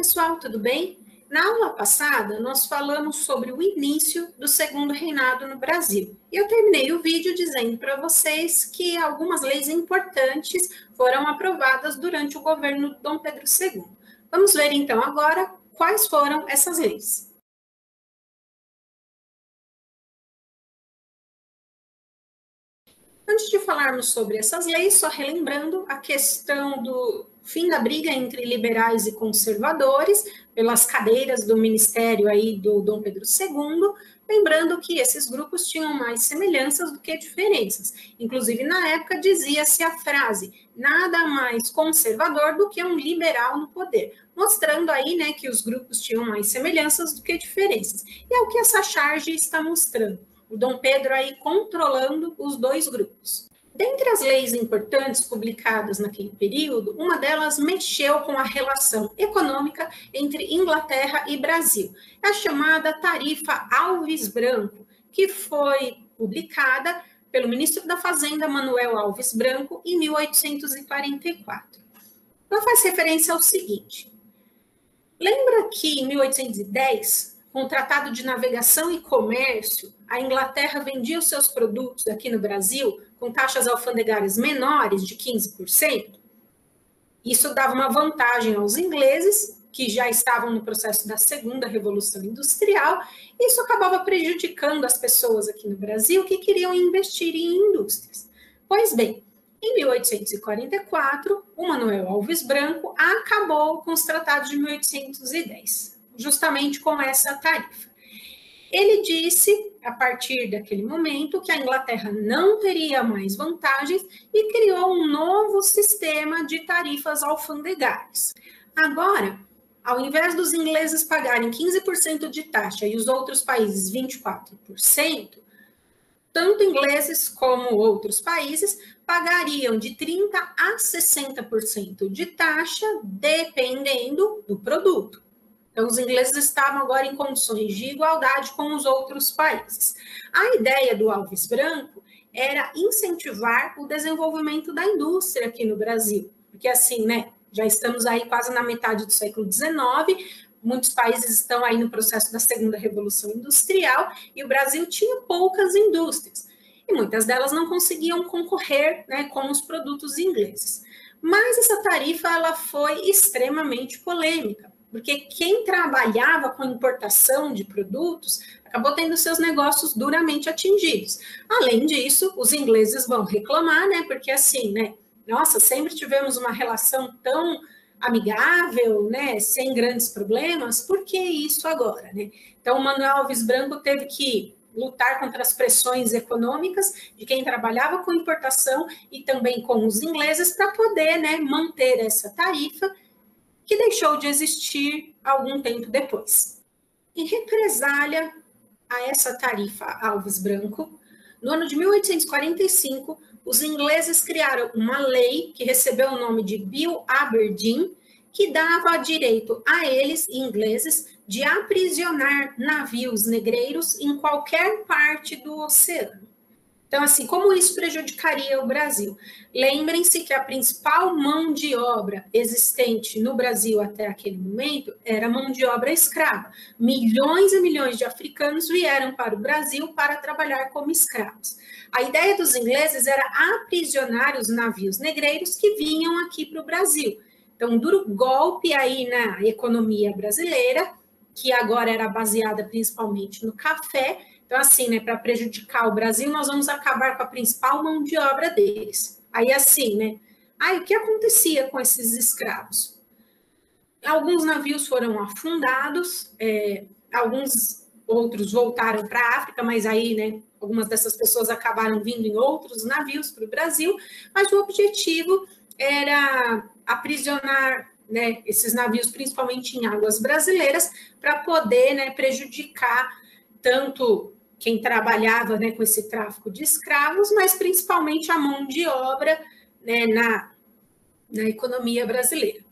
pessoal, tudo bem? Na aula passada, nós falamos sobre o início do segundo reinado no Brasil. E eu terminei o vídeo dizendo para vocês que algumas leis importantes foram aprovadas durante o governo de Dom Pedro II. Vamos ver então agora quais foram essas leis. Antes de falarmos sobre essas leis, só relembrando a questão do fim da briga entre liberais e conservadores pelas cadeiras do ministério aí do Dom Pedro II, lembrando que esses grupos tinham mais semelhanças do que diferenças. Inclusive, na época, dizia-se a frase, nada mais conservador do que um liberal no poder, mostrando aí, né, que os grupos tinham mais semelhanças do que diferenças. E é o que essa charge está mostrando. O Dom Pedro aí controlando os dois grupos. Dentre as leis importantes publicadas naquele período, uma delas mexeu com a relação econômica entre Inglaterra e Brasil, a chamada Tarifa Alves Branco, que foi publicada pelo ministro da Fazenda, Manuel Alves Branco, em 1844. Ela faz referência ao seguinte: lembra que em 1810, com o Tratado de Navegação e Comércio, a Inglaterra vendia os seus produtos aqui no Brasil com taxas alfandegárias menores de 15%? Isso dava uma vantagem aos ingleses, que já estavam no processo da segunda Revolução Industrial, e isso acabava prejudicando as pessoas aqui no Brasil que queriam investir em indústrias. Pois bem, em 1844, o Manuel Alves Branco acabou com os tratados de 1810. Justamente com essa tarifa. Ele disse, a partir daquele momento, que a Inglaterra não teria mais vantagens e criou um novo sistema de tarifas alfandegárias. Agora, ao invés dos ingleses pagarem 15% de taxa e os outros países 24%, tanto ingleses como outros países pagariam de 30% a 60% de taxa, dependendo do produto. Então, os ingleses estavam agora em condições de igualdade com os outros países. A ideia do Alves Branco era incentivar o desenvolvimento da indústria aqui no Brasil, porque assim, né, já estamos aí quase na metade do século XIX, muitos países estão aí no processo da segunda Revolução Industrial, e o Brasil tinha poucas indústrias, e muitas delas não conseguiam concorrer, né, com os produtos ingleses. Mas essa tarifa ela foi extremamente polêmica, porque quem trabalhava com importação de produtos acabou tendo seus negócios duramente atingidos. Além disso, os ingleses vão reclamar, né? Porque assim, né? Nossa, sempre tivemos uma relação tão amigável, né? Sem grandes problemas, por que isso agora, né? Então, o Manuel Alves Branco teve que lutar contra as pressões econômicas de quem trabalhava com importação e também com os ingleses para poder, né, manter essa tarifa, que deixou de existir algum tempo depois. Em represália a essa tarifa Alves Branco, no ano de 1845, os ingleses criaram uma lei que recebeu o nome de Bill Aberdeen, que dava direito a eles, ingleses, de aprisionar navios negreiros em qualquer parte do oceano. Então, assim, como isso prejudicaria o Brasil? Lembrem-se que a principal mão de obra existente no Brasil até aquele momento era a mão de obra escrava. Milhões e milhões de africanos vieram para o Brasil para trabalhar como escravos. A ideia dos ingleses era aprisionar os navios negreiros que vinham aqui para o Brasil. Então, um duro golpe aí na economia brasileira, que agora era baseada principalmente no café. Então, assim, né, para prejudicar o Brasil, nós vamos acabar com a principal mão de obra deles. Aí, assim, né? Aí, o que acontecia com esses escravos? Alguns navios foram afundados, alguns outros voltaram para a África, mas aí, né, algumas dessas pessoas acabaram vindo em outros navios para o Brasil, mas o objetivo era aprisionar, né, esses navios, principalmente em águas brasileiras, para poder, né, prejudicar tanto quem trabalhava, né, com esse tráfico de escravos, mas principalmente a mão de obra, né, na economia brasileira.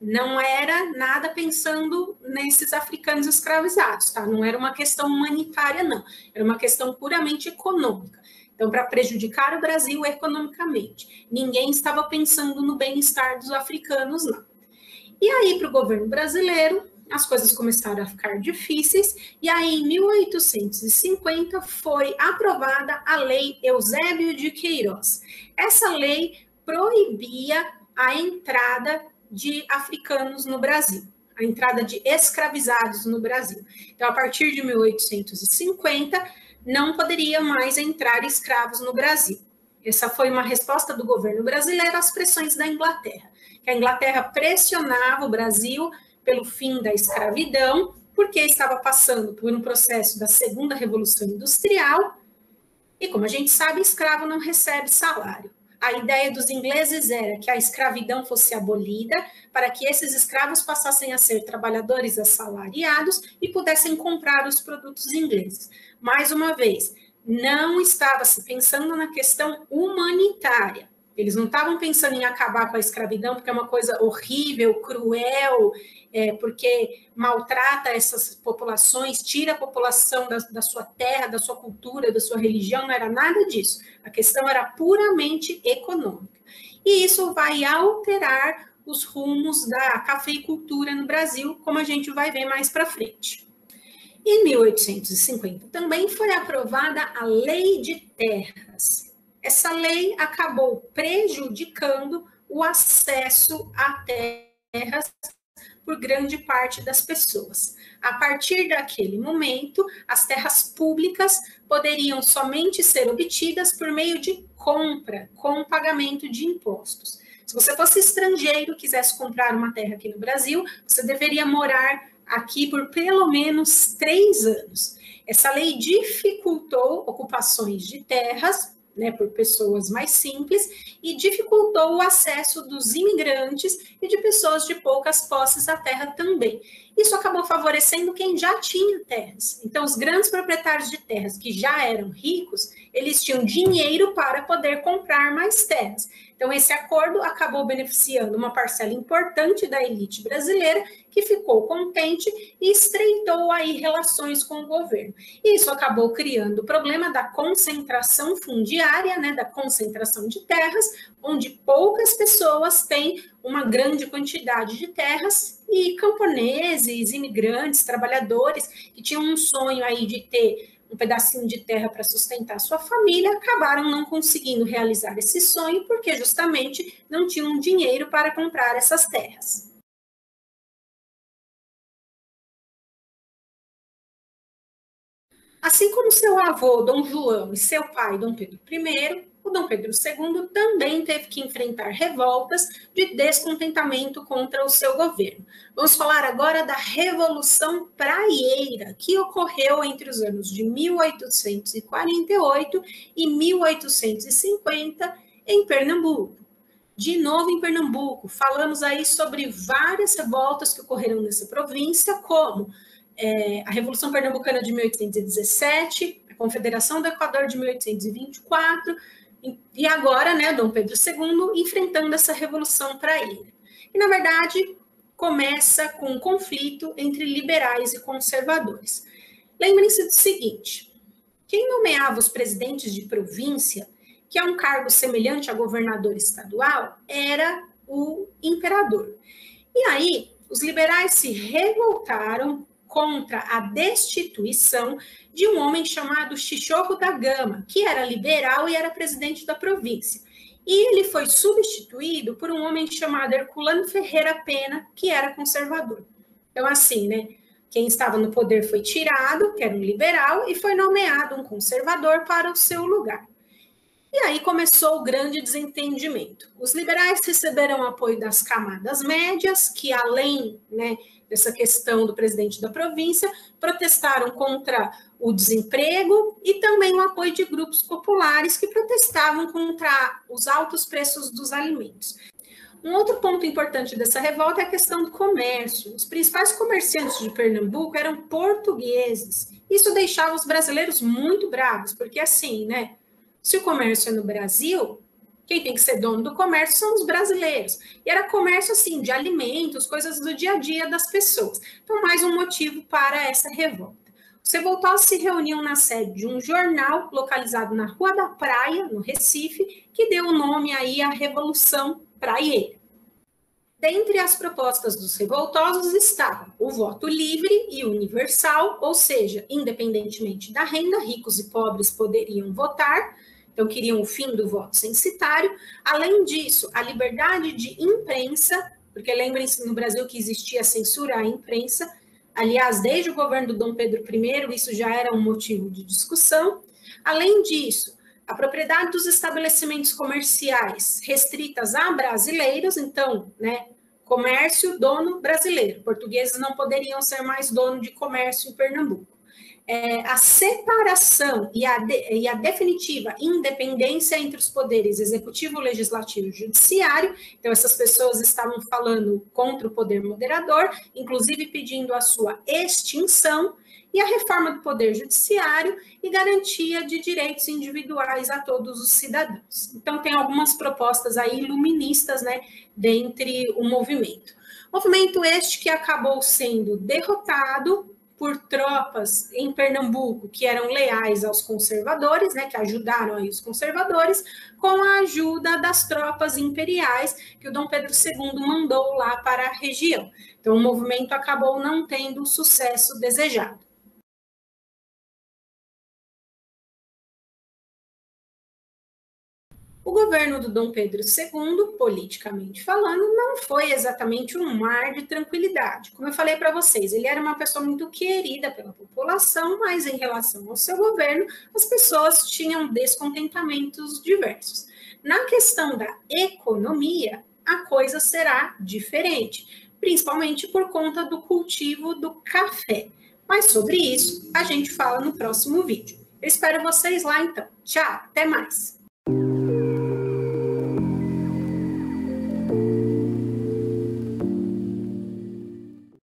Não era nada pensando nesses africanos escravizados, tá? Não era uma questão humanitária, não. Era uma questão puramente econômica. Então, para prejudicar o Brasil economicamente. Ninguém estava pensando no bem-estar dos africanos, não. E aí, para o governo brasileiro, as coisas começaram a ficar difíceis, e aí, em 1850, foi aprovada a Lei Eusébio de Queiroz. Essa lei proibia a entrada de africanos no Brasil, a entrada de escravizados no Brasil. Então, a partir de 1850, não poderia mais entrar escravos no Brasil. Essa foi uma resposta do governo brasileiro às pressões da Inglaterra, que a Inglaterra pressionava o Brasil pelo fim da escravidão, porque estava passando por um processo da segunda revolução industrial, e como a gente sabe, escravo não recebe salário. A ideia dos ingleses era que a escravidão fosse abolida para que esses escravos passassem a ser trabalhadores assalariados e pudessem comprar os produtos ingleses. Mais uma vez, não estava se pensando na questão humanitária. Eles não estavam pensando em acabar com a escravidão, porque é uma coisa horrível, cruel, porque maltrata essas populações, tira a população da sua terra, da sua cultura, da sua religião, não era nada disso. A questão era puramente econômica. E isso vai alterar os rumos da cafeicultura no Brasil, como a gente vai ver mais para frente. Em 1850 também foi aprovada a Lei de Terras. Essa lei acabou prejudicando o acesso a terras por grande parte das pessoas. A partir daquele momento, as terras públicas poderiam somente ser obtidas por meio de compra, com pagamento de impostos. Se você fosse estrangeiro e quisesse comprar uma terra aqui no Brasil, você deveria morar aqui por pelo menos 3 anos. Essa lei dificultou ocupações de terras, por pessoas mais simples, e dificultou o acesso dos imigrantes e de pessoas de poucas posses à terra também. Isso acabou favorecendo quem já tinha terras. Então, os grandes proprietários de terras que já eram ricos, eles tinham dinheiro para poder comprar mais terras. Então, esse acordo acabou beneficiando uma parcela importante da elite brasileira, que ficou contente e estreitou aí relações com o governo. Isso acabou criando o problema da concentração fundiária, da concentração de terras, onde poucas pessoas têm uma grande quantidade de terras, e camponeses, imigrantes, trabalhadores que tinham um sonho aí de ter um pedacinho de terra para sustentar sua família, acabaram não conseguindo realizar esse sonho, porque justamente não tinham dinheiro para comprar essas terras. Assim como seu avô, Dom João, e seu pai, Dom Pedro I, o Dom Pedro II também teve que enfrentar revoltas de descontentamento contra o seu governo. Vamos falar agora da Revolução Praieira, que ocorreu entre os anos de 1848 e 1850 em Pernambuco. De novo em Pernambuco, falamos aí sobre várias revoltas que ocorreram nessa província, como a Revolução Pernambucana de 1817, a Confederação do Equador de 1824, e agora, Dom Pedro II enfrentando essa Revolução Praieira. E, na verdade, começa com um conflito entre liberais e conservadores. Lembrem-se do seguinte, quem nomeava os presidentes de província, que é um cargo semelhante a governador estadual, era o imperador. E aí, os liberais se revoltaram contra a destituição de um homem chamado Chichorro da Gama, que era liberal e era presidente da província. E ele foi substituído por um homem chamado Herculano Ferreira Pena, que era conservador. Então, assim, quem estava no poder foi tirado, que era um liberal, e foi nomeado um conservador para o seu lugar. E aí começou o grande desentendimento. Os liberais receberam apoio das camadas médias, que além dessa questão do presidente da província, protestaram contra o desemprego e também o apoio de grupos populares que protestavam contra os altos preços dos alimentos. Um outro ponto importante dessa revolta é a questão do comércio. Os principais comerciantes de Pernambuco eram portugueses. Isso deixava os brasileiros muito bravos, porque assim, se o comércio é no Brasil, quem tem que ser dono do comércio são os brasileiros. E era comércio, assim, de alimentos, coisas do dia a dia das pessoas. Então, mais um motivo para essa revolta. Os revoltados se reuniam na sede de um jornal localizado na Rua da Praia, no Recife, que deu o nome aí à Revolução Praieira. Dentre as propostas dos revoltosos estavam o voto livre e universal, ou seja, independentemente da renda, ricos e pobres poderiam votar, então queriam o fim do voto censitário. Além disso, a liberdade de imprensa, porque lembrem-se no Brasil que existia censura à imprensa, aliás, desde o governo do Dom Pedro I, isso já era um motivo de discussão. Além disso, a propriedade dos estabelecimentos comerciais restritas a brasileiros, então, né, comércio, dono brasileiro. Portugueses não poderiam ser mais dono de comércio em Pernambuco. A separação e a definitiva independência entre os poderes executivo, legislativo e judiciário. Então, essas pessoas estavam falando contra o poder moderador, inclusive pedindo a sua extinção, e a reforma do poder judiciário e garantia de direitos individuais a todos os cidadãos. Então, tem algumas propostas aí iluministas, né, dentre o movimento. Movimento este que acabou sendo derrotado por tropas em Pernambuco que eram leais aos conservadores, né, que ajudaram aí os conservadores, com a ajuda das tropas imperiais que o Dom Pedro II mandou lá para a região. Então, o movimento acabou não tendo o sucesso desejado. O governo do Dom Pedro II, politicamente falando, não foi exatamente um mar de tranquilidade. Como eu falei para vocês, ele era uma pessoa muito querida pela população, mas em relação ao seu governo, as pessoas tinham descontentamentos diversos. Na questão da economia, a coisa será diferente, principalmente por conta do cultivo do café. Mas sobre isso, a gente fala no próximo vídeo. Eu espero vocês lá, então. Tchau, até mais!